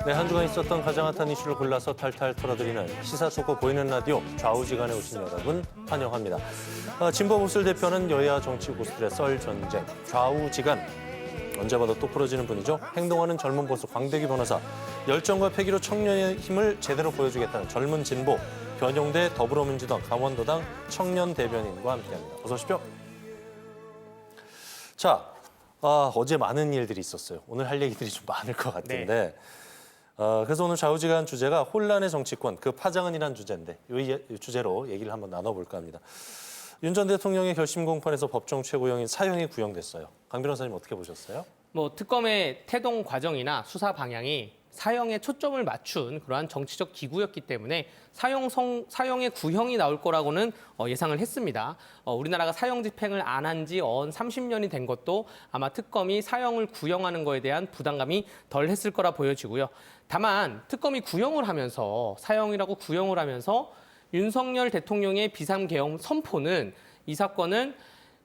네, 한 주간 있었던 가장 핫한 이슈를 골라서 탈탈 털어드리는 시사속고 보이는 라디오 좌우지간에 오신 여러분 환영합니다. 진보 보수를 대표하는 여야 정치 고수들의 썰 전쟁, 좌우지간. 언제 봐도 또 풀어지는 분이죠. 행동하는 젊은 보수 광대기 변호사, 열정과 패기로 청년의 힘을 제대로 보여주겠다는 젊은 진보, 변용대 더불어민주당 강원도당 청년 대변인과 함께합니다. 어서 오십시오. 자, 어제 많은 일들이 있었어요. 오늘 할 얘기들이 좀 많을 것 같은데. 네. 그래서 오늘 좌우지간 주제가 혼란의 정치권, 그 파장은이란 주제인데 이 주제로 얘기를 한번 나눠볼까 합니다. 윤 전 대통령의 결심 공판에서 법정 최고형인 사형이 구형됐어요. 강 변호사님 어떻게 보셨어요? 특검의 태동 과정이나 수사 방향이 사형에 초점을 맞춘 그러한 정치적 기구였기 때문에 사형의 구형이 나올 거라고는 예상을 했습니다. 우리나라가 사형 집행을 안 한 지 30년이 된 것도 아마 특검이 사형을 구형하는 거에 대한 부담감이 덜 했을 거라 보여지고요. 다만 특검이 구형을 하면서 사형이라고 구형을 하면서 윤석열 대통령의 비상계엄 선포는 이 사건은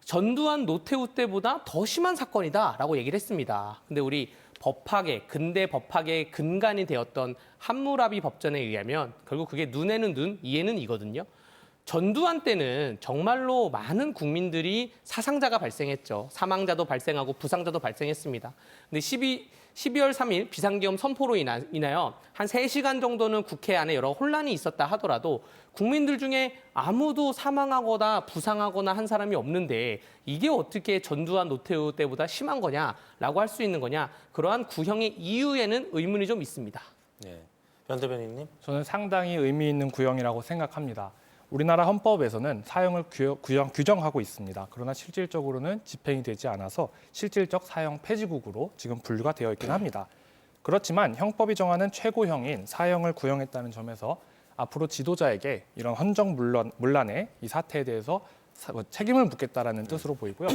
전두환 노태우 때보다 더 심한 사건이다라고 얘기를 했습니다. 근데 우리 근대 법학의 근간이 되었던 함무라비 법전에 의하면 결국 그게 눈에는 눈, 이에는 이거든요. 전두환 때는 정말로 많은 국민들이 사상자가 발생했죠. 사망자도 발생하고 부상자도 발생했습니다. 근데 12월 3일 비상계엄 선포로 인하여 한 3시간 정도는 국회 안에 여러 혼란이 있었다 하더라도 국민들 중에 아무도 사망하거나 부상하거나 한 사람이 없는데 이게 어떻게 전두환 노태우 때보다 심한 거냐라고 할 수 있는 거냐. 그러한 구형의 이유에는 의문이 좀 있습니다. 네, 변 대변인님. 저는 상당히 의미 있는 구형이라고 생각합니다. 우리나라 헌법에서는 사형을 규정하고 있습니다. 그러나 실질적으로는 집행이 되지 않아서 실질적 사형 폐지국으로 지금 분류가 되어 있긴 합니다. 그렇지만 형법이 정하는 최고형인 사형을 구형했다는 점에서 앞으로 지도자에게 이런 헌정문란의 이 사태에 대해서 책임을 묻겠다라는 뜻으로 보이고요.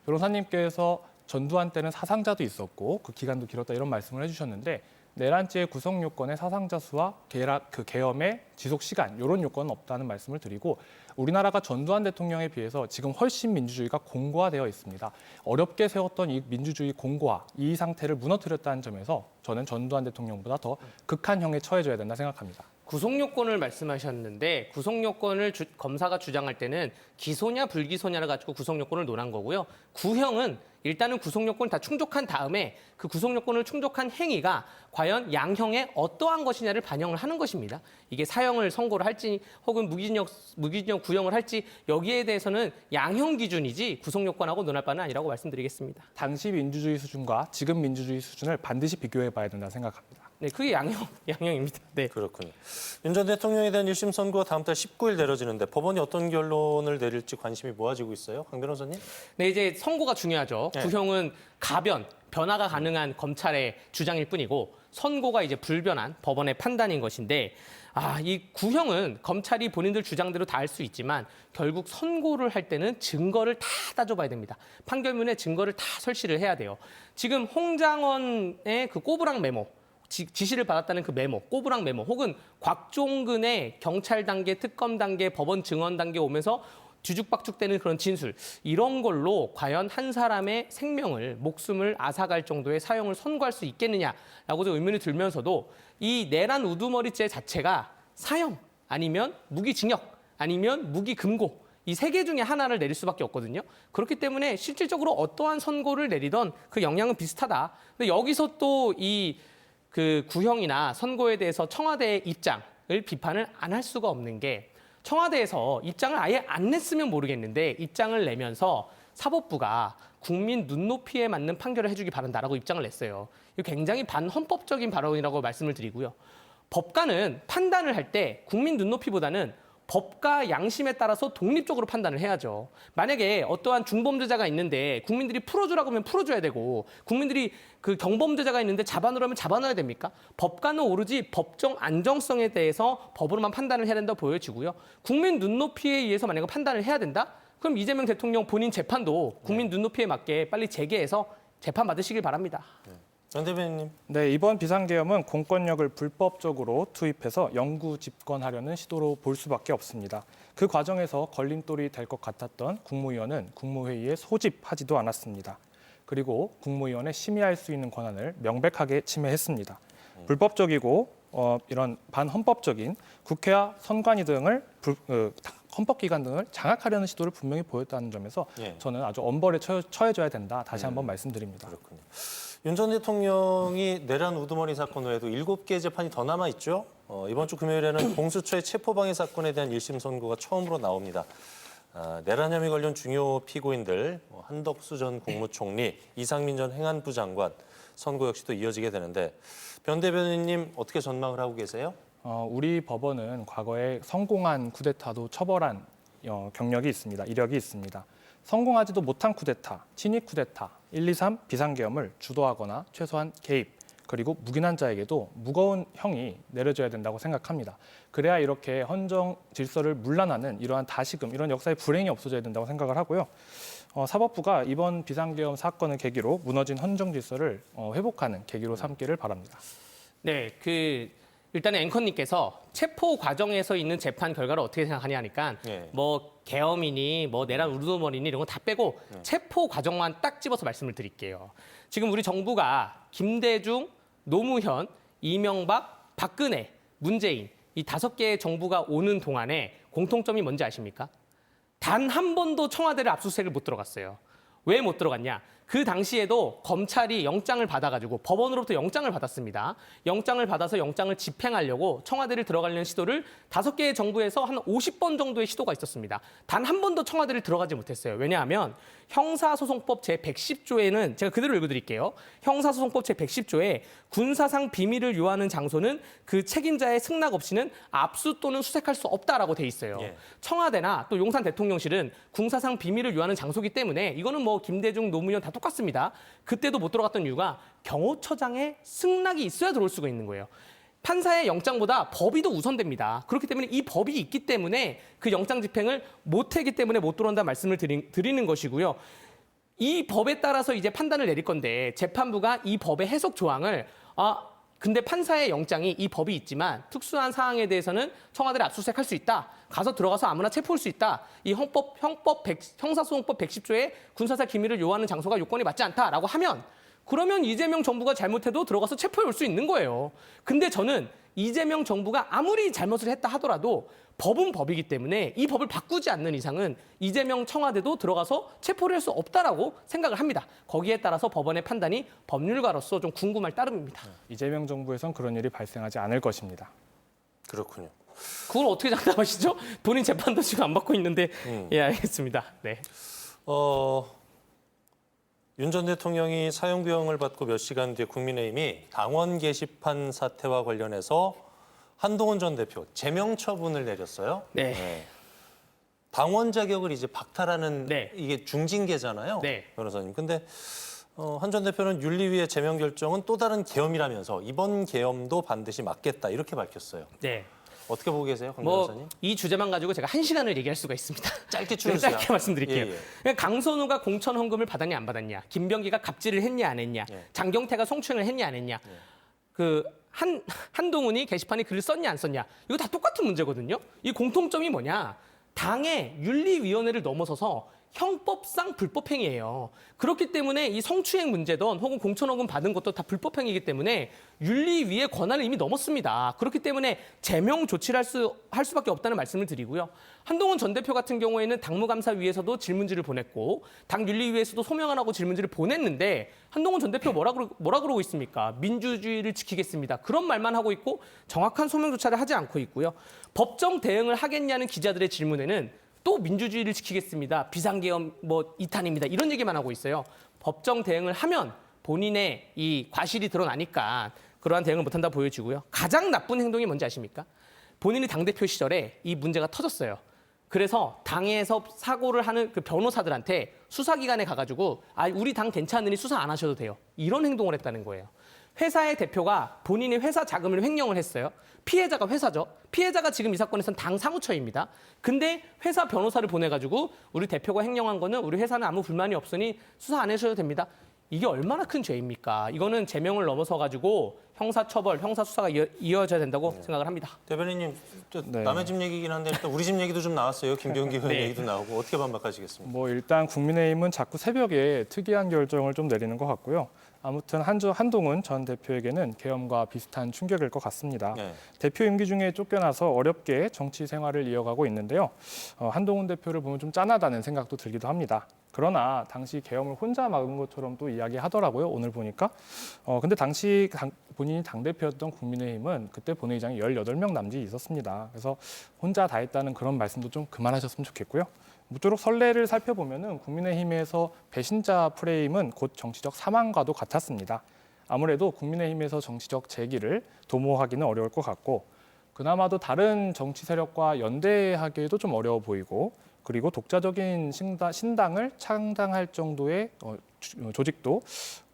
변호사님께서 전두환 때는 사상자도 있었고 그 기간도 길었다 이런 말씀을 해주셨는데 내란죄의 구성 요건의 사상자 수와 계엄의 지속 시간 이런 요건은 없다는 말씀을 드리고 우리나라가 전두환 대통령에 비해서 지금 훨씬 민주주의가 공고화되어 있습니다. 어렵게 세웠던 이 민주주의 공고화, 이 상태를 무너뜨렸다는 점에서 저는 전두환 대통령보다 더 극한형에 처해져야 된다 생각합니다. 구속요건을 말씀하셨는데 구속요건을 검사가 주장할 때는 기소냐 불기소냐를 가지고 구속요건을 논한 거고요. 구형은 일단은 구속요건을 다 충족한 다음에 그 구속요건을 충족한 행위가 과연 양형에 어떠한 것이냐를 반영을 하는 것입니다. 이게 사형을 선고를 할지 혹은 무기징역 구형을 할지 여기에 대해서는 양형 기준이지 구속요건하고 논할 바는 아니라고 말씀드리겠습니다. 당시 민주주의 수준과 지금 민주주의 수준을 반드시 비교해 봐야 된다 생각합니다. 네, 그게 양형입니다. 네. 그렇군요. 윤 전 대통령에 대한 1심 선고가 다음 달 19일 내려지는데 법원이 어떤 결론을 내릴지 관심이 모아지고 있어요. 강 변호사님? 네, 이제 선고가 중요하죠. 네. 구형은 변화가 가능한 검찰의 주장일 뿐이고 선고가 이제 불변한 법원의 판단인 것인데 이 구형은 검찰이 본인들 주장대로 다 할 수 있지만 결국 선고를 할 때는 증거를 다 따져봐야 됩니다. 판결문에 증거를 다 설치를 해야 돼요. 지금 홍장원의 그 꼬부랑 메모 지시를 받았다는 그 메모, 꼬부랑 메모, 혹은 곽종근의 경찰 단계, 특검 단계, 법원 증언 단계 오면서 뒤죽박죽되는 그런 진술, 이런 걸로 과연 한 사람의 목숨을 앗아갈 정도의 사형을 선고할 수 있겠느냐라고 좀 의문이 들면서도 이 내란 우두머리죄 자체가 사형 아니면 무기징역 아니면 무기금고 이 3개 중에 하나를 내릴 수밖에 없거든요. 그렇기 때문에 실질적으로 어떠한 선고를 내리던 그 영향은 비슷하다. 근데 여기서 또 그 구형이나 선고에 대해서 청와대의 입장을 비판을 안 할 수가 없는 게 청와대에서 입장을 아예 안 냈으면 모르겠는데 입장을 내면서 사법부가 국민 눈높이에 맞는 판결을 해주기 바란다라고 입장을 냈어요. 이거 굉장히 반헌법적인 발언이라고 말씀을 드리고요. 법관은 판단을 할 때 국민 눈높이보다는 법과 양심에 따라서 독립적으로 판단을 해야죠. 만약에 어떠한 중범죄자가 있는데 국민들이 풀어주라고 하면 풀어줘야 되고 국민들이 그 경범죄자가 있는데 잡아놓으라면 잡아놔야 됩니까? 법관은 오로지 법정 안정성에 대해서 법으로만 판단을 해야 된다고 보여지고요. 국민 눈높이에 의해서 만약에 판단을 해야 된다? 그럼 이재명 대통령 본인 재판도 국민 눈높이에 맞게 빨리 재개해서 재판 받으시길 바랍니다. 전 대변인님. 네, 이번 비상계엄은 공권력을 불법적으로 투입해서 영구 집권하려는 시도로 볼 수밖에 없습니다. 그 과정에서 걸림돌이 될 것 같았던 국무위원은 국무회의에 소집하지도 않았습니다. 그리고 국무위원의 심의할 수 있는 권한을 명백하게 침해했습니다. 불법적이고 이런 반헌법적인 국회와 선관위 등을 헌법기관 등을 장악하려는 시도를 분명히 보였다는 점에서 예. 저는 아주 엄벌에 처해져야 된다. 다시 한번 말씀드립니다. 그렇군요. 윤 전 대통령이 내란 우두머리 사건 외에도 7개 재판이 더 남아 있죠. 이번 주 금요일에는 공수처의 체포방해 사건에 대한 1심 선고가 처음으로 나옵니다. 내란 혐의 관련 중요 피고인들 한덕수 전 국무총리, 이상민 전 행안부 장관 선고 역시 또 이어지게 되는데 변 대변인님 어떻게 전망을 하고 계세요? 우리 법원은 과거에 성공한 쿠데타도 처벌한 경력이 있습니다. 이력이 있습니다. 성공하지도 못한 쿠데타, 친위 쿠데타, 1, 2, 3 비상계엄을 주도하거나 최소한 개입, 그리고 묵인한 자에게도 무거운 형이 내려져야 된다고 생각합니다. 그래야 이렇게 헌정 질서를 문란하는 이러한 다시금, 이런 역사의 불행이 없어져야 된다고 생각을 하고요. 사법부가 이번 비상계엄 사건을 계기로 무너진 헌정 질서를 회복하는 계기로 삼기를 바랍니다. 네, 일단 앵커님께서 체포 과정에서 있는 재판 결과를 어떻게 생각하냐 하니까 예. 뭐 계엄이니 뭐 내란 우두머리니 이런 거 다 빼고 체포 과정만 딱 집어서 말씀을 드릴게요. 지금 우리 정부가 김대중, 노무현, 이명박, 박근혜, 문재인 이 5개의 정부가 오는 동안에 공통점이 뭔지 아십니까? 단 한 번도 청와대를 압수수색을 못 들어갔어요. 왜 못 들어갔냐? 그 당시에도 검찰이 영장을 받아가지고 법원으로부터 영장을 받았습니다. 영장을 받아서 영장을 집행하려고 청와대를 들어가려는 시도를 5개의 정부에서 한 50번 정도의 시도가 있었습니다. 단 한 번도 청와대를 들어가지 못했어요. 왜냐하면 형사소송법 제110조에는 제가 그대로 읽어드릴게요. 형사소송법 제110조에 군사상 비밀을 요하는 장소는 그 책임자의 승낙 없이는 압수 또는 수색할 수 없다라고 돼 있어요. 예. 청와대나 또 용산 대통령실은 군사상 비밀을 요하는 장소이기 때문에 이거는 뭐 김대중, 노무현 다 똑같습니다. 그때도 못 들어갔던 이유가 경호처장의 승낙이 있어야 들어올 수가 있는 거예요. 판사의 영장보다 법이 더 우선됩니다. 그렇기 때문에 이 법이 있기 때문에 그 영장 집행을 못하기 때문에 못 들어온다는 말씀을 드리는 것이고요. 이 법에 따라서 이제 판단을 내릴 건데 재판부가 이 법의 해석 조항을 근데 판사의 영장이 이 법이 있지만 특수한 사항에 대해서는 청와대를 압수수색할 수 있다. 가서 들어가서 아무나 체포할 수 있다. 이 형사소송법 110조에 군사사 기밀을 요하는 장소가 요건이 맞지 않다라고 하면 그러면 이재명 정부가 잘못해도 들어가서 체포해 올 수 있는 거예요. 근데 저는 이재명 정부가 아무리 잘못을 했다 하더라도 법은 법이기 때문에 이 법을 바꾸지 않는 이상은 이재명 청와대도 들어가서 체포를 할 수 없다라고 생각을 합니다. 거기에 따라서 법원의 판단이 법률가로서 좀 궁금할 따름입니다. 이재명 정부에선 그런 일이 발생하지 않을 것입니다. 그렇군요. 그걸 어떻게 장담하시죠? 본인 재판도 지금 안 받고 있는데. 예, 알겠습니다. 네. 윤 전 대통령이 사형규형을 받고 몇 시간 뒤에 국민의힘이 당원 게시판 사태와 관련해서 한동훈 전 대표 제명 처분을 내렸어요. 네. 당원 자격을 이제 박탈하는 네. 이게 중징계잖아요. 네. 변호사님. 근데 한 전 대표는 윤리위의 제명 결정은 또 다른 계엄이라면서 이번 계엄도 반드시 막겠다 이렇게 밝혔어요. 네. 어떻게 보고 계세요, 강 변호사님? 뭐 이 주제만 가지고 제가 1시간을 얘기할 수가 있습니다. 짧게 네, 줄여주세요. 짧게 말씀드릴게요. 예, 예. 그러니까 강선우가 공천 헌금을 받았냐 안 받았냐, 김병기가 갑질을 했냐 안 했냐, 예. 장경태가 성추행을 했냐 안 했냐, 한동훈이 게시판에 글을 썼냐 안 썼냐, 이거 다 똑같은 문제거든요. 이 공통점이 뭐냐? 당의 윤리위원회를 넘어서서 형법상 불법행위예요. 그렇기 때문에 이 성추행 문제든 혹은 공천헌금 받은 것도 다 불법행위이기 때문에 윤리위의 권한을 이미 넘었습니다. 그렇기 때문에 제명 조치를 할 수밖에 없다는 말씀을 드리고요. 한동훈 전 대표 같은 경우에는 당무감사위에서도 질문지를 보냈고 당 윤리위에서도 소명 안 하고 질문지를 보냈는데 한동훈 전 대표 뭐라 그러고 있습니까? 민주주의를 지키겠습니다. 그런 말만 하고 있고 정확한 소명조차를 하지 않고 있고요. 법정 대응을 하겠냐는 기자들의 질문에는 또 민주주의를 지키겠습니다. 비상계엄 뭐 이탄입니다. 이런 얘기만 하고 있어요. 법정 대응을 하면 본인의 이 과실이 드러나니까 그러한 대응을 못한다 보여지고요. 가장 나쁜 행동이 뭔지 아십니까? 본인이 당대표 시절에 이 문제가 터졌어요. 그래서 당에서 사고를 하는 그 변호사들한테 수사기관에 가가지고 우리 당 괜찮으니 수사 안 하셔도 돼요. 이런 행동을 했다는 거예요. 회사의 대표가 본인의 회사 자금을 횡령을 했어요. 피해자가 회사죠. 피해자가 지금 이 사건에서는 당 사무처입니다. 근데 회사 변호사를 보내가지고 우리 대표가 횡령한 거는 우리 회사는 아무 불만이 없으니 수사 안 하셔도 됩니다. 이게 얼마나 큰 죄입니까? 이거는 제명을 넘어서가지고 형사처벌, 형사수사가 이어져야 된다고 생각을 합니다. 대변인님, 네. 남의 집 얘기긴 한데 일단 우리 집 얘기도 좀 나왔어요. 김병기 의원 네. 얘기도 나오고 어떻게 반박하시겠습니까? 일단 국민의힘은 자꾸 새벽에 특이한 결정을 좀 내리는 것 같고요. 아무튼 한동훈 전 대표에게는 계엄과 비슷한 충격일 것 같습니다. 네. 대표 임기 중에 쫓겨나서 어렵게 정치 생활을 이어가고 있는데요. 한동훈 대표를 보면 좀 짠하다는 생각도 들기도 합니다. 그러나 당시 계엄을 혼자 막은 것처럼 또 이야기하더라고요. 오늘 보니까. 근데 당시 본인이 당대표였던 국민의힘은 그때 본회의장에 18명 남짓 있었습니다. 그래서 혼자 다 했다는 그런 말씀도 좀 그만하셨으면 좋겠고요. 무쪼록 선례를 살펴보면은 국민의힘에서 배신자 프레임은 곧 정치적 사망과도 같았습니다. 아무래도 국민의힘에서 정치적 재기를 도모하기는 어려울 것 같고 그나마도 다른 정치 세력과 연대하기에도 좀 어려워 보이고 그리고 독자적인 신당을 창당할 정도의 조직도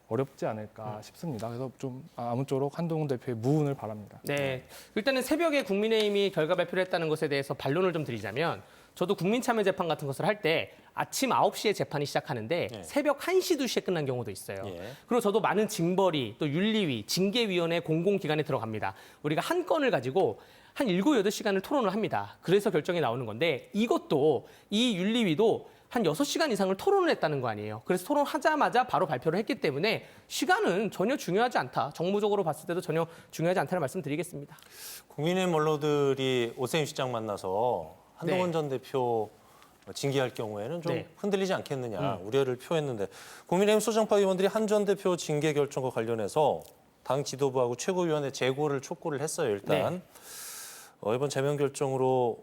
어렵지 않을까 싶습니다. 그래서 좀 아무쪼록 한동훈 대표의 무운을 바랍니다. 네, 일단은 새벽에 국민의힘이 결과 발표를 했다는 것에 대해서 반론을 좀 드리자면 저도 국민참여재판 같은 것을 할 때 아침 9시에 재판이 시작하는데 네. 새벽 1시, 2시에 끝난 경우도 있어요. 예. 그리고 저도 많은 징벌위, 또 윤리위, 징계위원회 공공기관에 들어갑니다. 우리가 한 건을 가지고 한 7, 8시간을 토론을 합니다. 그래서 결정이 나오는 건데 이것도 이 윤리위도 한 6시간 이상을 토론을 했다는 거 아니에요. 그래서 토론하자마자 바로 발표를 했기 때문에 시간은 전혀 중요하지 않다. 정무적으로 봤을 때도 전혀 중요하지 않다는 말씀 드리겠습니다. 국민의힘 원로들이 오세훈 시장 만나서 한동훈 네. 전 대표 징계할 경우에는 좀 네. 흔들리지 않겠느냐 우려를 표했는데 국민의힘 소장파 의원들이 한 전 대표 징계 결정과 관련해서 당 지도부하고 최고위원회 재고를 촉구를 했어요. 일단 이번 제명 결정으로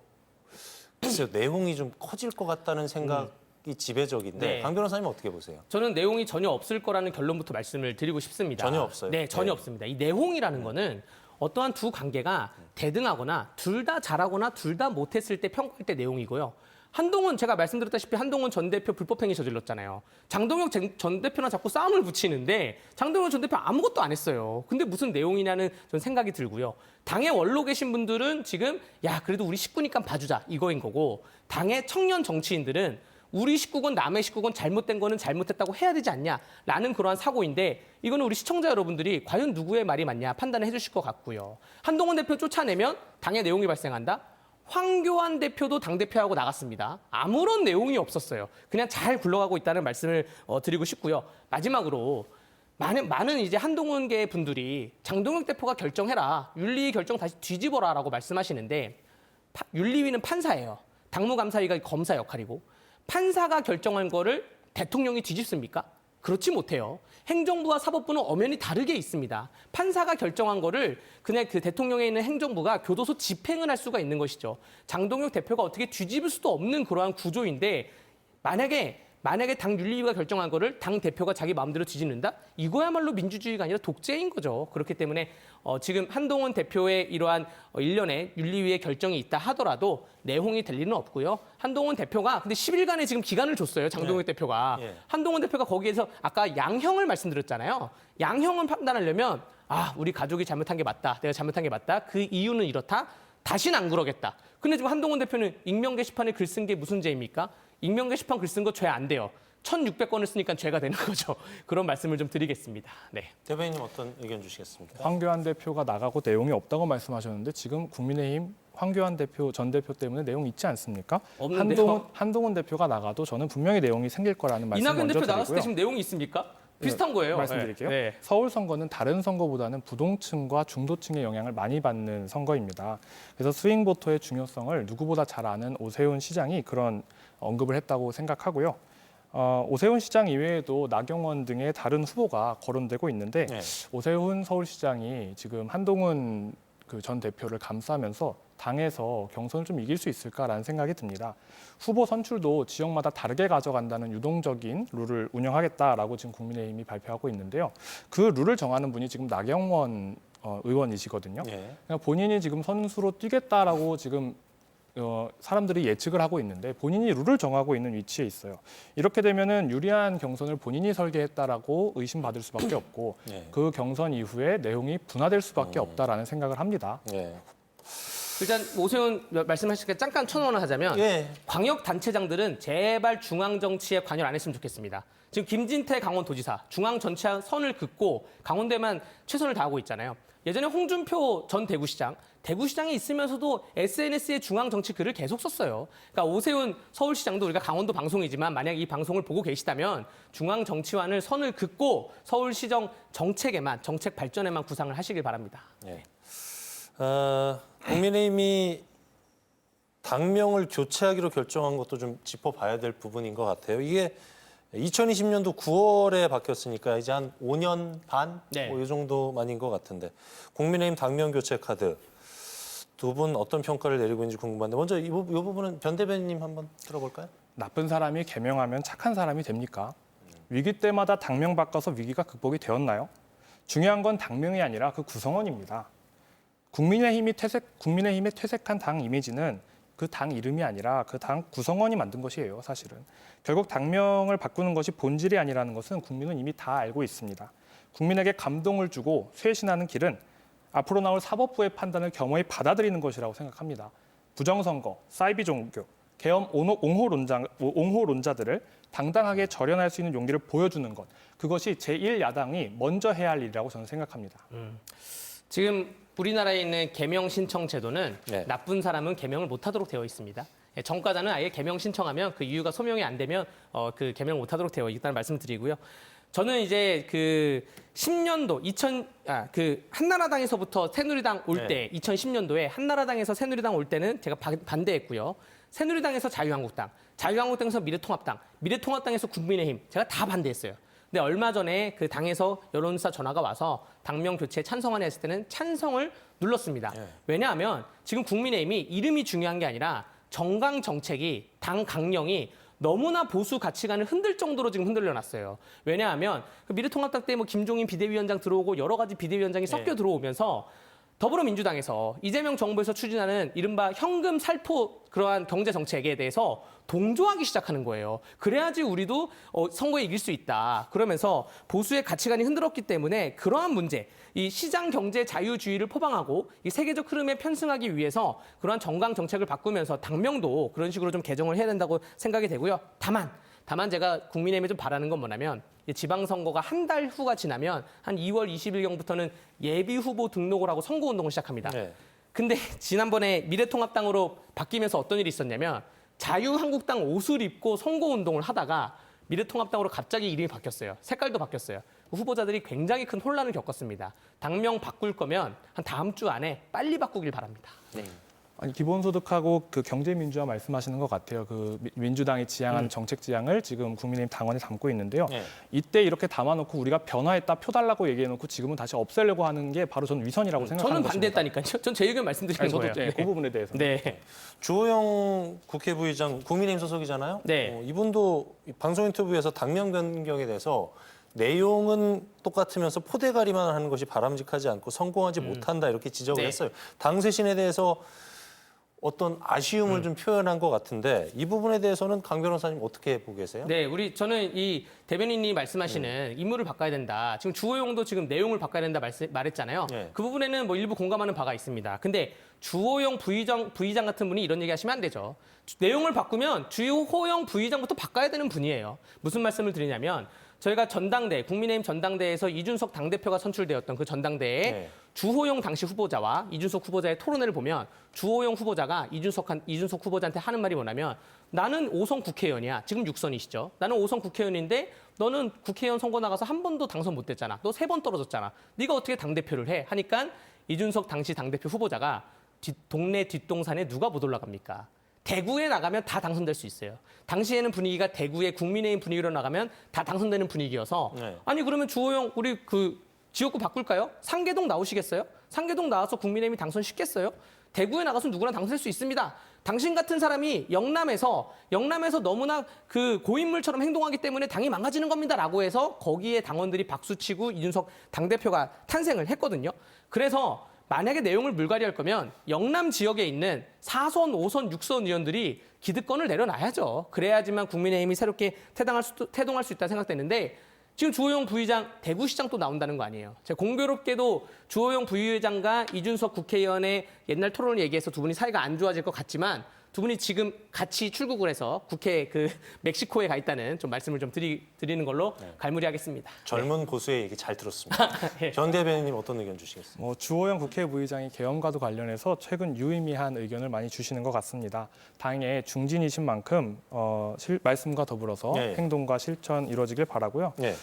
글쎄요, 내용이 좀 커질 것 같다는 생각이 지배적인데 네. 강 변호사님 어떻게 보세요? 저는 내용이 전혀 없을 거라는 결론부터 말씀을 드리고 싶습니다. 전혀 없어요? 네, 전혀 네. 없습니다. 이 내용이라는 거는 어떠한 두 관계가 대등하거나 둘 다 잘하거나 둘 다 못했을 때 평가할 때 내용이고요. 한동훈 제가 말씀드렸다시피 한동훈 전 대표 불법행위 저질렀잖아요. 장동혁 전 대표랑 자꾸 싸움을 붙이는데 장동혁 전 대표 아무것도 안 했어요. 근데 무슨 내용이냐는 전 생각이 들고요. 당에 원로 계신 분들은 지금 야 그래도 우리 식구니까 봐주자 이거인 거고 당의 청년 정치인들은 우리 식구건 남의 식구건 잘못된 거는 잘못했다고 해야 되지 않냐라는 그러한 사고인데 이거는 우리 시청자 여러분들이 과연 누구의 말이 맞냐 판단을 해주실 것 같고요. 한동훈 대표 쫓아내면 당의 내용이 발생한다. 황교안 대표도 당대표하고 나갔습니다. 아무런 내용이 없었어요. 그냥 잘 굴러가고 있다는 말씀을 드리고 싶고요. 마지막으로 많은 이제 한동훈계 분들이 장동혁 대표가 결정해라. 윤리위 결정 다시 뒤집어라라고 말씀하시는데 윤리위는 판사예요. 당무감사위가 검사 역할이고 판사가 결정한 거를 대통령이 뒤집습니까? 그렇지 못해요. 행정부와 사법부는 엄연히 다르게 있습니다. 판사가 결정한 거를 그냥 그 대통령에 있는 행정부가 교도소 집행을 할 수가 있는 것이죠. 장동혁 대표가 어떻게 뒤집을 수도 없는 그러한 구조인데 만약에 당 윤리위가 결정한 거를 당 대표가 자기 마음대로 뒤집는다? 이거야말로 민주주의가 아니라 독재인 거죠. 그렇기 때문에 지금 한동훈 대표의 이러한 일련의 윤리위의 결정이 있다 하더라도 내홍이 될 리는 없고요. 한동훈 대표가 근데 10일간의 지금 기간을 줬어요. 장동혁 대표가. 한동훈 대표가 거기에서 아까 양형을 말씀드렸잖아요. 양형을 판단하려면 우리 가족이 잘못한 게 맞다. 내가 잘못한 게 맞다. 그 이유는 이렇다. 다시는 안 그러겠다. 근데 지금 한동훈 대표는 익명 게시판에 글 쓴 게 무슨 죄입니까? 익명 게시판 글 쓴 거 죄 안 돼요. 1,600건을 쓰니까 죄가 되는 거죠. 그런 말씀을 좀 드리겠습니다. 네. 대변인님 어떤 의견 주시겠습니까? 황교안 대표가 나가고 내용이 없다고 말씀하셨는데 지금 국민의힘 황교안 대표 전 대표 때문에 내용 있지 않습니까? 없는데요. 한동훈 대표가 나가도 저는 분명히 내용이 생길 거라는 말씀 이낙연 먼저 대표 드리고요. 나갔을 때 지금 내용이 있습니까? 비슷한 거예요. 말씀드릴게요. 네. 서울 선거는 다른 선거보다는 부동층과 중도층의 영향을 많이 받는 선거입니다. 그래서 스윙보터의 중요성을 누구보다 잘 아는 오세훈 시장이 그런 언급을 했다고 생각하고요. 오세훈 시장 이외에도 나경원 등의 다른 후보가 거론되고 있는데 오세훈 서울시장이 지금 한동훈 전 대표를 감싸면서 당에서 경선을 좀 이길 수 있을까라는 생각이 듭니다. 후보 선출도 지역마다 다르게 가져간다는 유동적인 룰을 운영하겠다라고 지금 국민의힘이 발표하고 있는데요. 그 룰을 정하는 분이 지금 나경원 의원이시거든요. 그러니까 본인이 지금 선수로 뛰겠다라고 지금 사람들이 예측을 하고 있는데 본인이 룰을 정하고 있는 위치에 있어요. 이렇게 되면은 유리한 경선을 본인이 설계했다라고 의심받을 수밖에 없고 그 경선 이후에 내용이 분화될 수밖에 없다라는 생각을 합니다. 일단 오세훈 말씀하시니까 잠깐 천원을 하자면 광역 단체장들은 제발 중앙 정치에 관여를 안 했으면 좋겠습니다. 지금 김진태 강원도지사 중앙 전체 선을 긋고 강원도에만 최선을 다하고 있잖아요. 예전에 홍준표 전 대구시장에 있으면서도 SNS에 중앙정치 글을 계속 썼어요. 그러니까 오세훈 서울시장도 우리가 강원도 방송이지만 만약 이 방송을 보고 계시다면 중앙정치와는 선을 긋고 서울시정 정책 발전에만 구상을 하시길 바랍니다. 네. 국민의힘이 당명을 교체하기로 결정한 것도 좀 짚어봐야 될 부분인 것 같아요. 이게 2020년도 9월에 바뀌었으니까 이제 한 5년 반? 네. 뭐 이 정도 만인 것 같은데 국민의힘 당명 교체 카드 두 분 어떤 평가를 내리고 있는지 궁금한데 먼저 이 부분은 변 대변인님 한번 들어볼까요? 나쁜 사람이 개명하면 착한 사람이 됩니까? 위기 때마다 당명 바꿔서 위기가 극복이 되었나요? 중요한 건 당명이 아니라 그 구성원입니다. 국민의힘의 퇴색한 당 이미지는 그 당 이름이 아니라 그 당 구성원이 만든 것이에요, 사실은. 결국 당명을 바꾸는 것이 본질이 아니라는 것은 국민은 이미 다 알고 있습니다. 국민에게 감동을 주고 쇄신하는 길은 앞으로 나올 사법부의 판단을 겸허히 받아들이는 것이라고 생각합니다. 부정선거, 사이비 종교, 계엄 옹호론자들을 당당하게 절연할 수 있는 용기를 보여주는 것. 그것이 제1야당이 먼저 해야 할 일이라고 저는 생각합니다. 지금 우리나라에 있는 개명 신청 제도는 네. 나쁜 사람은 개명을 못하도록 되어 있습니다. 정가자는 아예 개명 신청하면 그 이유가 소명이 안 되면 그 개명 못하도록 되어 있다는 말씀을 드리고요. 저는 이제 그 10년도 그 한나라당에서부터 새누리당 올 때 2010년도에 한나라당에서 새누리당 올 때는 제가 반대했고요. 새누리당에서 자유한국당에서 미래통합당에서 국민의힘 제가 다 반대했어요. 근데 얼마 전에 그 당에서 여론조사 전화가 와서 당명 교체에 찬성하냐 했을 때는 찬성을 눌렀습니다. 왜냐하면 지금 국민의힘이 이름이 중요한 게 아니라 정강 정책이 당 강령이 너무나 보수 가치관을 흔들 정도로 지금 흔들려 놨어요. 왜냐하면 그 미래통합당 때 뭐 김종인 비대위원장 들어오고 여러 가지 비대위원장이 섞여 들어오면서 더불어민주당에서 이재명 정부에서 추진하는 이른바 현금 살포 그러한 경제 정책에 대해서 동조하기 시작하는 거예요. 그래야지 우리도 선거에 이길 수 있다. 그러면서 보수의 가치관이 흔들었기 때문에 그러한 문제, 이 시장 경제 자유주의를 포방하고 이 세계적 흐름에 편승하기 위해서 그러한 정강 정책을 바꾸면서 당명도 그런 식으로 좀 개정을 해야 된다고 생각이 되고요. 다만 제가 국민의힘에 좀 바라는 건 뭐냐면 지방선거가 한 달 후가 지나면 한 2월 20일경부터는 예비 후보 등록을 하고 선거운동을 시작합니다. 네. 근데 지난번에 미래통합당으로 바뀌면서 어떤 일이 있었냐면 자유한국당 옷을 입고 선거운동을 하다가 미래통합당으로 갑자기 이름이 바뀌었어요. 색깔도 바뀌었어요. 후보자들이 굉장히 큰 혼란을 겪었습니다. 당명 바꿀 거면 한 다음 주 안에 빨리 바꾸길 바랍니다. 네. 아니, 기본소득하고 그 경제민주화 말씀하시는 것 같아요. 그 민주당이 지향하는 정책 지향을 지금 국민의힘 당원이 담고 있는데요. 네. 이때 이렇게 담아놓고 우리가 변화했다, 표달라고 얘기해놓고 지금은 다시 없애려고 하는 게 바로 저는 위선이라고 생각하는 저는 것입니다. 반대했다니까요. 전 제 의견 말씀드리는 아니, 저도 거예요. 그 부분에 대해서. 네. 주호영 국회부의장 국민의힘 소속이잖아요. 네. 이분도 방송 인터뷰에서 당명 변경에 대해서 내용은 똑같으면서 포대가리만 하는 것이 바람직하지 않고 성공하지 못한다 이렇게 지적을 네. 했어요. 당 쇄신에 대해서 어떤 아쉬움을 좀 표현한 것 같은데 이 부분에 대해서는 강 변호사님 어떻게 보고 계세요? 네, 저는 이 대변인이 말씀하시는 인물을 바꿔야 된다. 지금 주호영도 지금 내용을 바꿔야 된다 말했잖아요. 네. 그 부분에는 뭐 일부 공감하는 바가 있습니다. 근데 주호영 부의장 같은 분이 이런 얘기 하시면 안 되죠. 내용을 바꾸면 주호영 부의장부터 바꿔야 되는 분이에요. 무슨 말씀을 드리냐면 저희가 국민의힘 전당대회에서 이준석 당대표가 선출되었던 그 전당대회에 네. 주호영 당시 후보자와 이준석 후보자의 토론회를 보면 주호영 후보자가 이준석 후보자한테 하는 말이 뭐냐면 나는 5선 국회의원이야. 지금 6선이시죠. 나는 5선 국회의원인데 너는 국회의원 선거 나가서 한 번도 당선 못 됐잖아. 너 3번 떨어졌잖아. 네가 어떻게 당대표를 해? 하니까 이준석 당시 당대표 후보자가 동네 뒷동산에 누가 못 올라갑니까? 대구에 나가면 다 당선될 수 있어요. 당시에는 분위기가 대구의 국민의힘 분위기로 나가면 다 당선되는 분위기여서 네. 아니 그러면 주호영 우리 그 지역구 바꿀까요? 상계동 나오시겠어요? 상계동 나와서 국민의힘이 당선 쉽겠어요? 대구에 나가서 누구나 당선될 수 있습니다. 당신 같은 사람이 영남에서 너무나 그 고인물처럼 행동하기 때문에 당이 망가지는 겁니다라고 해서 거기에 당원들이 박수치고 이준석 당대표가 탄생을 했거든요. 그래서 만약에 내용을 물갈이할 거면 영남 지역에 있는 4선, 5선, 6선 의원들이 기득권을 내려놔야죠. 그래야지만 국민의힘이 새롭게 태동할 수 있다 생각되는데 지금 주호영 부의장 대구시장 또 나온다는 거 아니에요. 제가 공교롭게도 주호영 부의장과 이준석 국회의원의 옛날 토론을 얘기해서 두 분이 사이가 안 좋아질 것 같지만 두 분이 지금 같이 출국을 해서 국회 그 멕시코에 가 있다는 좀 말씀을 좀 드리는 걸로 갈무리하겠습니다. 젊은 고수의 얘기 잘 들었습니다. 예. 전 대변인님 어떤 의견 주시겠습니까? 주호영 국회부의장이 계엄과도 관련해서 최근 유의미한 의견을 많이 주시는 것 같습니다. 당의 중진이신 만큼 말씀과 더불어서 네. 행동과 실천 이루어지길 바라고요. 네.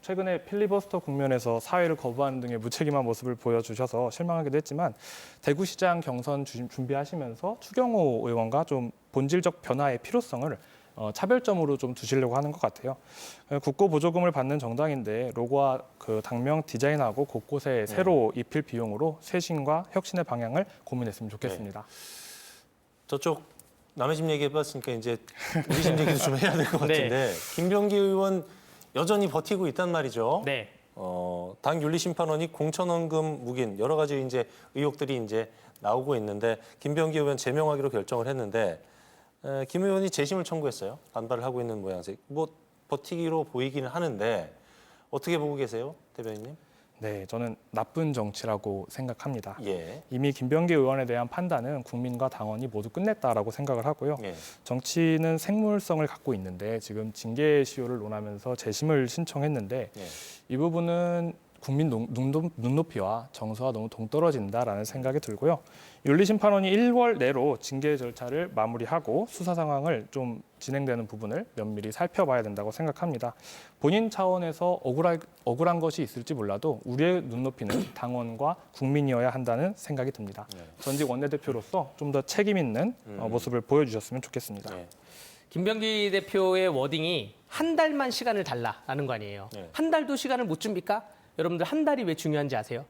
최근에 필리버스터 국면에서 사회를 거부하는 등의 무책임한 모습을 보여주셔서 실망하기도 했지만 대구시장 경선 준비하시면서 추경호 의원과 좀 본질적 변화의 필요성을 차별점으로 좀 두시려고 하는 것 같아요. 국고 보조금을 받는 정당인데 로고와 그 당명 디자인하고 곳곳에 새로 입힐 비용으로 쇄신과 혁신의 방향을 고민했으면 좋겠습니다. 저쪽 남의 집 얘기해봤으니까 이제 우리 집 얘기도 좀 해야 될 것 같은데 김병기 의원 여전히 버티고 있단 말이죠. 네. 당 윤리심판원이 공천원금 묵인 여러 가지 이제 의혹들이 이제 나오고 있는데 김병기 의원 제명하기로 결정을 했는데 김 의원이 재심을 청구했어요. 반발을 하고 있는 모양새. 버티기로 보이기는 하는데 어떻게 보고 계세요, 대변인님? 네, 저는 나쁜 정치라고 생각합니다. 예. 이미 김병기 의원에 대한 판단은 국민과 당원이 모두 끝냈다라고 생각을 하고요. 예. 정치는 생물성을 갖고 있는데 지금 징계 시효를 논하면서 재심을 신청했는데 예. 이 부분은 국민 눈높이와 정서와 너무 동떨어진다라는 생각이 들고요. 윤리심판원이 1월 내로 징계 절차를 마무리하고 수사 상황을 좀 진행되는 부분을 면밀히 살펴봐야 된다고 생각합니다. 본인 차원에서 억울한 것이 있을지 몰라도 우리의 눈높이는 당원과 국민이어야 한다는 생각이 듭니다. 전직 원내대표로서 좀 더 책임 있는 모습을 보여주셨으면 좋겠습니다. 예. 김병기 대표의 워딩이 한 달만 시간을 달라라는 거 아니에요. 네. 한 달도 시간을 못 줍니까? 여러분들 한 달이 왜 중요한지 아세요?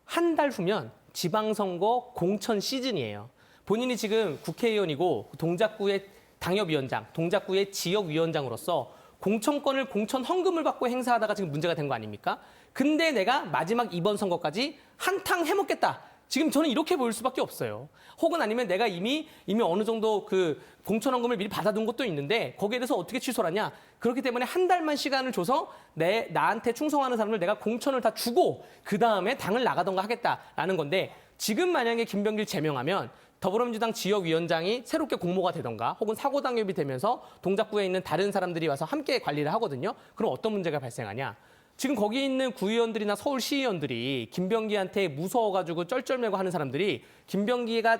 한 달 후면 지방선거 공천 시즌이에요. 본인이 지금 국회의원이고 동작구의 당협위원장, 동작구의 지역위원장으로서 공천권을 공천 헌금을 받고 행사하다가 지금 문제가 된 거 아닙니까? 근데 내가 마지막 이번 선거까지 한탕 해먹겠다. 지금 저는 이렇게 보일 수밖에 없어요. 혹은 아니면 내가 이미 어느 정도 그 공천 헌금을 미리 받아둔 것도 있는데 거기에 대해서 어떻게 취소를 하냐. 그렇기 때문에 한 달만 시간을 줘서 나한테 충성하는 사람을 내가 공천을 다 주고 그다음에 당을 나가던가 하겠다라는 건데 지금 만약에 김병기를 제명하면 더불어민주당 지역위원장이 새롭게 공모가 되던가 혹은 사고당협이 되면서 동작구에 있는 다른 사람들이 와서 함께 관리를 하거든요. 그럼 어떤 문제가 발생하냐. 지금 거기 있는 구의원들이나 서울시의원들이 김병기한테 무서워가지고 쩔쩔매고 하는 사람들이 김병기가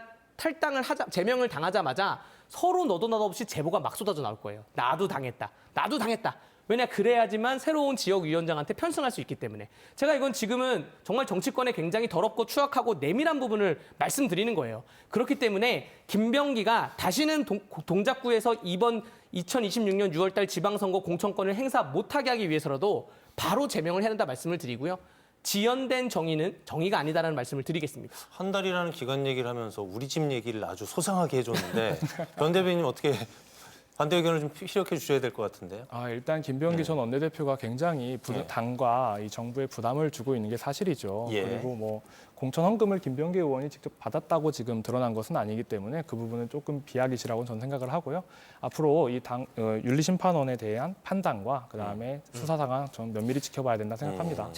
제명을 당하자마자 서로 너도 나도 없이 제보가 막 쏟아져 나올 거예요. 나도 당했다. 나도 당했다. 왜냐 그래야지만 새로운 지역위원장한테 편승할 수 있기 때문에. 제가 이건 지금은 정말 정치권에 굉장히 더럽고 추악하고 내밀한 부분을 말씀드리는 거예요. 그렇기 때문에 김병기가 다시는 동작구에서 이번 2026년 6월달 지방선거 공천권을 행사 못하게 하기 위해서라도 바로 제명을 해야 된다 말씀을 드리고요. 지연된 정의는 정의가 아니다라는 말씀을 드리겠습니다. 한 달이라는 기간 얘기를 하면서 우리 집 얘기를 아주 소상하게 해줬는데 변 대변인님 어떻게 반대 의견을 좀 피력해 주셔야 될 것 같은데요. 일단 김병기 전 원내대표가 굉장히 당과 이 정부에 부담을 주고 있는 게 사실이죠. 예. 그리고 공천 헌금을 김병기 의원이 직접 받았다고 지금 드러난 것은 아니기 때문에 그 부분은 조금 비약이시라고 저는 생각을 하고요. 앞으로 이 윤리심판원에 대한 판단과 그다음에 수사 상황 좀 면밀히 지켜봐야 된다 생각합니다.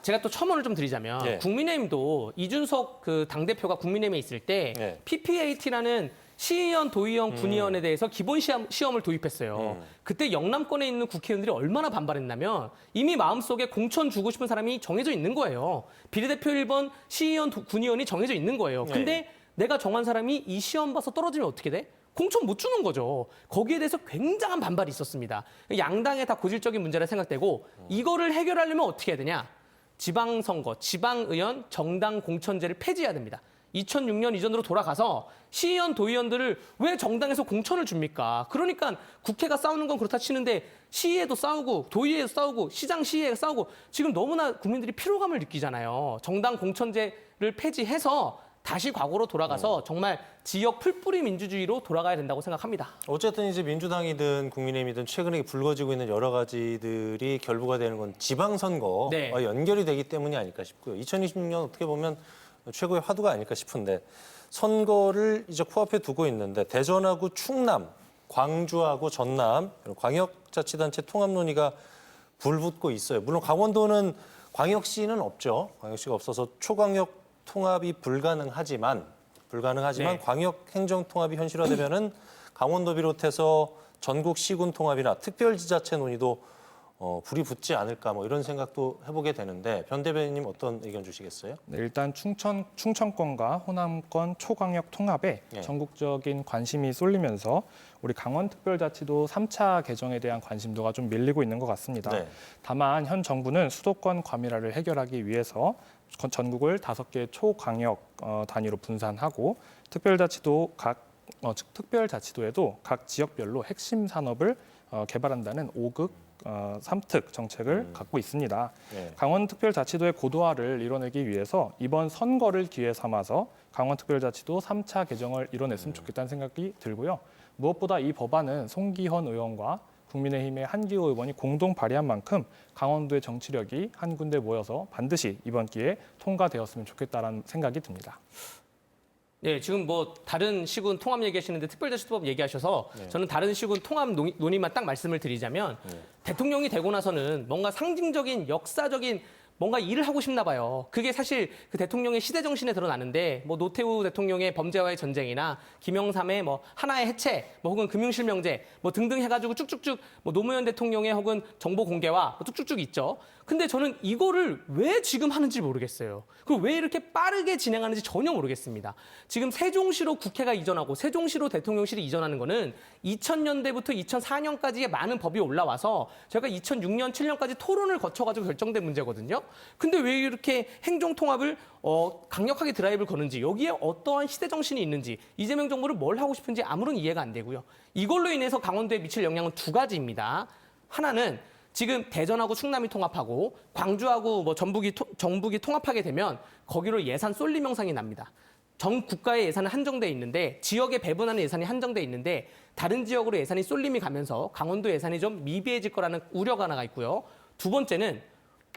제가 또 첨언을 좀 드리자면 예. 국민의힘도 이준석 그 당대표가 국민의힘에 있을 때 예. PPAT라는 시의원, 도의원, 군의원에 대해서 기본 시험을 도입했어요. 그때 영남권에 있는 국회의원들이 얼마나 반발했냐면 이미 마음속에 공천 주고 싶은 사람이 정해져 있는 거예요. 비례대표 1번, 시의원, 군의원이 정해져 있는 거예요. 근데 내가 정한 사람이 이 시험 봐서 떨어지면 어떻게 돼? 공천 못 주는 거죠. 거기에 대해서 굉장한 반발이 있었습니다. 양당의 다 고질적인 문제라 생각되고 이거를 해결하려면 어떻게 해야 되냐? 지방선거, 지방의원, 정당 공천제를 폐지해야 됩니다. 2006년 이전으로 돌아가서 시의원, 도의원들을 왜 정당에서 공천을 줍니까? 그러니까 국회가 싸우는 건 그렇다 치는데 시의회도 싸우고 도의회도 싸우고 시장 시의회가 싸우고 지금 너무나 국민들이 피로감을 느끼잖아요. 정당 공천제를 폐지해서 다시 과거로 돌아가서 정말 지역 풀뿌리 민주주의로 돌아가야 된다고 생각합니다. 어쨌든 이제 민주당이든 국민의힘이든 최근에 불거지고 있는 여러 가지들이 결부가 되는 건 지방선거와 네. 연결이 되기 때문이 아닐까 싶고요. 2026년 어떻게 보면 최고의 화두가 아닐까 싶은데 선거를 이제 코앞에 두고 있는데 대전하고 충남, 광주하고 전남 광역자치단체 통합 논의가 불붙고 있어요. 물론 강원도는 광역시는 없죠. 광역시가 없어서 초광역 통합이 불가능하지만 불가능하지만 네. 광역 행정 통합이 현실화되면은 강원도 비롯해서 전국 시군 통합이나 특별지자체 논의도 불이 붙지 않을까 뭐 이런 생각도 해보게 되는데 변 대변인님 어떤 의견 주시겠어요? 네, 일단 충청권과 호남권 초광역 통합에 예. 전국적인 관심이 쏠리면서 우리 강원특별자치도 3차 개정에 대한 관심도가 좀 밀리고 있는 것 같습니다. 네. 다만 현 정부는 수도권 과밀화를 해결하기 위해서 전국을 5개 초광역 단위로 분산하고 특별자치도에도 각 지역별로 핵심 산업을 개발한다는 5극 3특 정책을 갖고 있습니다. 네. 강원특별자치도의 고도화를 이뤄내기 위해서 이번 선거를 기회 삼아서 강원특별자치도 3차 개정을 이뤄냈으면 좋겠다는 생각이 들고요. 무엇보다 이 법안은 송기헌 의원과 국민의힘의 한기호 의원이 공동 발의한 만큼 강원도의 정치력이 한 군데 모여서 반드시 이번 기회에 통과되었으면 좋겠다는 생각이 듭니다. 네, 지금 뭐 다른 시군 통합 얘기하시는데 특별자치도법 얘기하셔서 저는 다른 시군 통합 논의만 딱 말씀을 드리자면 대통령이 되고 나서는 뭔가 상징적인 역사적인 뭔가 일을 하고 싶나 봐요. 그게 사실 그 대통령의 시대 정신에 드러나는데 뭐 노태우 대통령의 범죄와의 전쟁이나 김영삼의 뭐 하나의 해체, 뭐 혹은 금융실명제 뭐 등등 해가지고 쭉쭉쭉 뭐 노무현 대통령의 혹은 정보 공개와 뭐 쭉쭉쭉 있죠. 근데 저는 이거를 왜 지금 하는지 모르겠어요. 그리고 왜 이렇게 빠르게 진행하는지 전혀 모르겠습니다. 지금 세종시로 국회가 이전하고 세종시로 대통령실이 이전하는 거는 2000년대부터 2004년까지의 많은 법이 올라와서 제가 2006년, 7년까지 토론을 거쳐가지고 결정된 문제거든요. 근데 왜 이렇게 행정통합을 강력하게 드라이브를 거는지 여기에 어떠한 시대 정신이 있는지 이재명 정부를 뭘 하고 싶은지 아무런 이해가 안 되고요. 이걸로 인해서 강원도에 미칠 영향은 두 가지입니다. 하나는 지금 대전하고 충남이 통합하고 광주하고 뭐 전북이 통합하게 되면 거기로 예산 쏠림 현상이 납니다. 전 국가의 예산은 한정돼 있는데 지역에 배분하는 예산이 한정돼 있는데 다른 지역으로 예산이 쏠림이 가면서 강원도 예산이 좀 미비해질 거라는 우려가 하나가 있고요. 두 번째는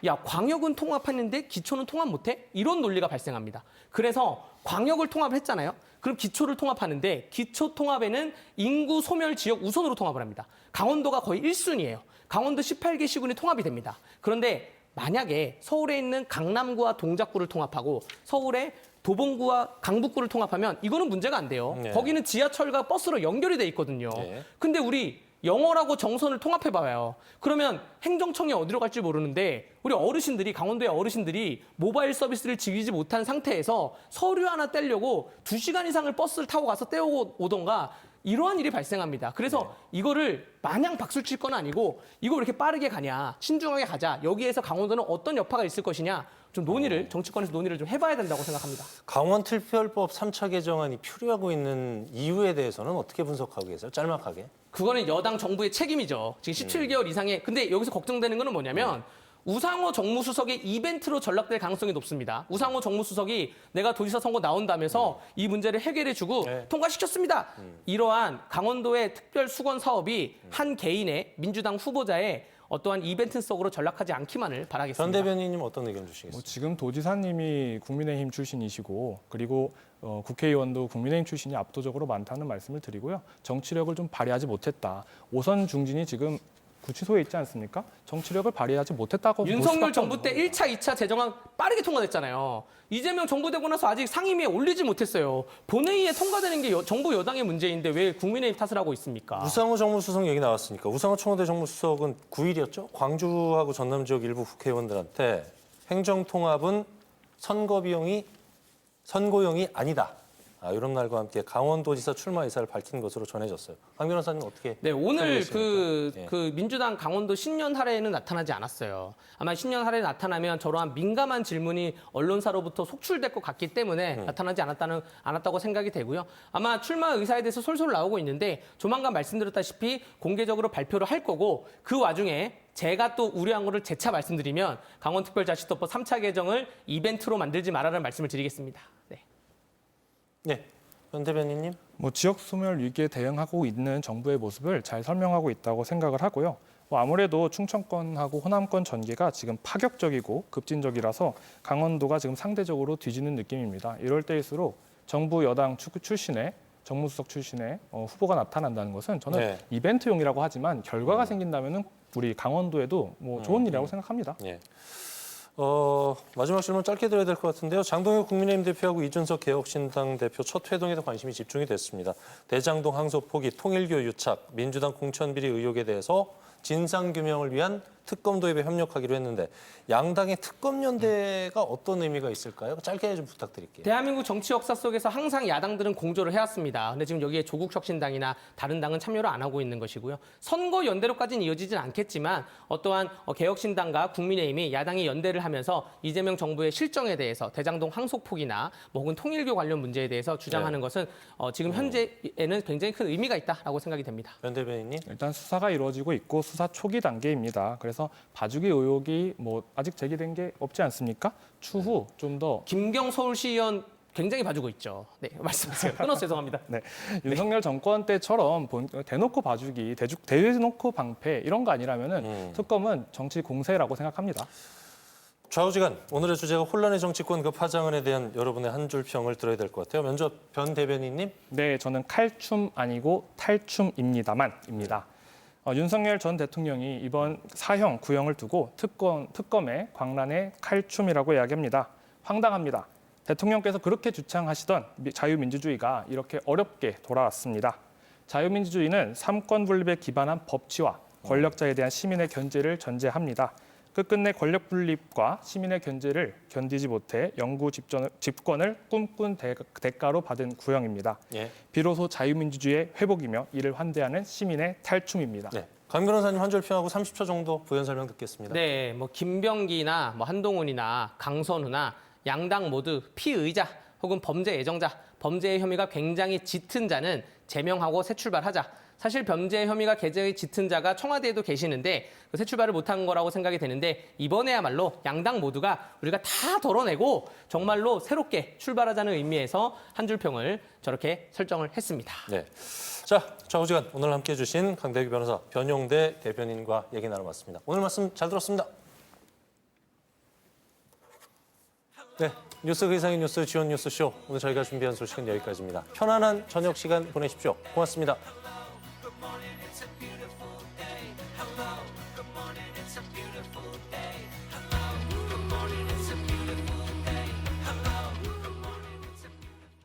야, 광역은 통합했는데 기초는 통합 못해? 이런 논리가 발생합니다. 그래서 광역을 통합을 했잖아요. 그럼 기초를 통합하는데 기초 통합에는 인구 소멸 지역 우선으로 통합을 합니다. 강원도가 거의 1순위예요. 강원도 18개 시군이 통합이 됩니다. 그런데 만약에 서울에 있는 강남구와 동작구를 통합하고 서울의 도봉구와 강북구를 통합하면 이거는 문제가 안 돼요. 네. 거기는 지하철과 버스로 연결이 돼 있거든요. 네. 근데 우리 영월하고 정선을 통합해봐요. 그러면 행정청이 어디로 갈지 모르는데 우리 어르신들이 강원도의 어르신들이 모바일 서비스를 즐기지 못한 상태에서 서류 하나 떼려고 2시간 이상을 버스를 타고 가서 떼오고 오던가 이러한 일이 발생합니다. 그래서 이거를 마냥 박수를 칠 건 아니고 이거 왜 이렇게 빠르게 가냐, 신중하게 가자. 여기에서 강원도는 어떤 여파가 있을 것이냐 좀 정치권에서 논의를 좀 해봐야 된다고 생각합니다. 강원특별법 3차 개정안이 표류하고 있는 이유에 대해서는 어떻게 분석하고 계세요? 짤막하게. 그거는 여당 정부의 책임이죠. 지금 17개월 이상의 근데 여기서 걱정되는 거는 뭐냐면 우상호 정무수석의 이벤트로 전락될 가능성이 높습니다. 우상호 정무수석이 내가 도지사 선거 나온다면서 이 문제를 해결해주고 네. 통과시켰습니다. 이러한 강원도의 특별 수건 사업이 한 개인의 민주당 후보자의 어떠한 이벤트 속으로 전락하지 않기만을 바라겠습니다. 변 대변인님 어떤 의견 주시겠어요? 지금 도지사님이 국민의힘 출신이시고 그리고 국회의원도 국민의힘 출신이 압도적으로 많다는 말씀을 드리고요. 정치력을 좀 발휘하지 못했다. 오선 중진이 지금 구치소에 있지 않습니까? 정치력을 발휘하지 못했다고 볼 윤석열 수밖에 정부 없는 때 1차, 2차 재정안 빠르게 통과됐잖아요. 이재명 정부 되고 나서 아직 상임위에 올리지 못했어요. 본회의에 통과되는 게 정부 여당의 문제인데 왜 국민의힘 탓을 하고 있습니까? 우상호 정무수석 얘기 나왔으니까 우상호 청와대 정무수석은 9일이었죠? 광주하고 전남 지역 일부 국회의원들한테 행정통합은 선거용이 아니다. 이런 날과 함께 강원도지사 출마 의사를 밝힌 것으로 전해졌어요. 강 변호사님 어떻게? 네, 오늘 생각하십니까? 그 민주당 강원도 신년 할애는 나타나지 않았어요. 아마 신년 할애 나타나면 저러한 민감한 질문이 언론사로부터 속출될 것 같기 때문에 나타나지 않았다고 생각이 되고요. 아마 출마 의사에 대해서 솔솔 나오고 있는데 조만간 말씀드렸다시피 공개적으로 발표를 할 거고 그 와중에 제가 또 우려한 거를 재차 말씀드리면 강원특별자치도법 3차 개정을 이벤트로 만들지 말라는 말씀을 드리겠습니다. 네. 네, 변 대변인님. 지역 소멸 위기에 대응하고 있는 정부의 모습을 잘 설명하고 있다고 생각을 하고요. 아무래도 충청권하고 호남권 전개가 지금 파격적이고 급진적이라서 강원도가 지금 상대적으로 뒤지는 느낌입니다. 이럴 때일수록 정부 여당 출신의 정무수석 출신의 후보가 나타난다는 것은 저는 네. 이벤트용이라고 하지만 결과가 생긴다면은 우리 강원도에도 좋은 일이라고 생각합니다. 네. 마지막 질문 짧게 드려야 될 것 같은데요. 장동혁 국민의힘 대표하고 이준석 개혁신당 대표 첫 회동에도 관심이 집중이 됐습니다. 대장동 항소 포기, 통일교 유착, 민주당 공천비리 의혹에 대해서 진상규명을 위한 특검 도입에 협력하기로 했는데 양당의 특검연대가 어떤 의미가 있을까요? 짧게 좀 부탁드릴게요. 대한민국 정치 역사 속에서 항상 야당들은 공조를 해왔습니다. 근데 지금 여기에 조국혁신당이나 다른 당은 참여를 안 하고 있는 것이고요. 선거 연대로까지는 이어지진 않겠지만 어떠한 개혁신당과 국민의힘이 야당이 연대를 하면서 이재명 정부의 실정에 대해서 대장동 항소폭이나 혹은 통일교 관련 문제에 대해서 주장하는 것은 지금 현재에는 굉장히 큰 의미가 있다라고 생각이 됩니다. 연 대변인님. 일단 수사가 이루어지고 있고 수사 초기 단계입니다. 그래서 봐주기 의혹이 아직 제기된 게 없지 않습니까? 추후 좀 더 김경 서울시의원 굉장히 봐주고 있죠. 네, 말씀하세요. 끊어서 죄송합니다. 윤석열 정권 때처럼 대놓고 봐주기, 대놓고 방패 이런 거 아니라면은 특검은 정치 공세라고 생각합니다. 좌우지간 오늘의 주제가 혼란의 정치권 그 파장에 대한 여러분의 한 줄 평을 들어야 될 것 같아요. 먼저 변 대변인님. 네, 저는 칼춤 아니고 탈춤입니다만입니다. 윤석열 전 대통령이 이번 사형, 구형을 두고 특검의 광란의 칼춤이라고 이야기합니다. 황당합니다. 대통령께서 그렇게 주창하시던 자유민주주의가 이렇게 어렵게 돌아왔습니다. 자유민주주의는 삼권 분립에 기반한 법치와 권력자에 대한 시민의 견제를 전제합니다. 끝끝내 권력 분립과 시민의 견제를 견디지 못해 영구 집권을 꿈꾼 대가로 받은 구형입니다. 예. 비로소 자유민주주의의 회복이며 이를 환대하는 시민의 탈춤입니다. 네. 강 변호사님 한 줄 평하고 30초 정도 부연 설명 듣겠습니다. 네, 김병기나 한동훈이나 강선우나 양당 모두 피의자 혹은 범죄 예정자, 범죄의 혐의가 굉장히 짙은 자는 제명하고 새 출발하자. 사실 범죄 혐의가 굉장히 짙은 자가 청와대에도 계시는데 새 출발을 못한 거라고 생각이 되는데 이번에야말로 양당 모두가 우리가 다 덜어내고 정말로 새롭게 출발하자는 의미에서 한 줄 평을 저렇게 설정을 했습니다. 네. 자, 좌우지간 오늘 함께해 주신 강대규 변호사, 변용대 대변인과 얘기 나눠봤습니다. 오늘 말씀 잘 들었습니다. 네, 뉴스 그 이상의 뉴스 지원 뉴스쇼. 오늘 저희가 준비한 소식은 여기까지입니다. 편안한 저녁 시간 보내십시오. 고맙습니다. morning, it's a beautiful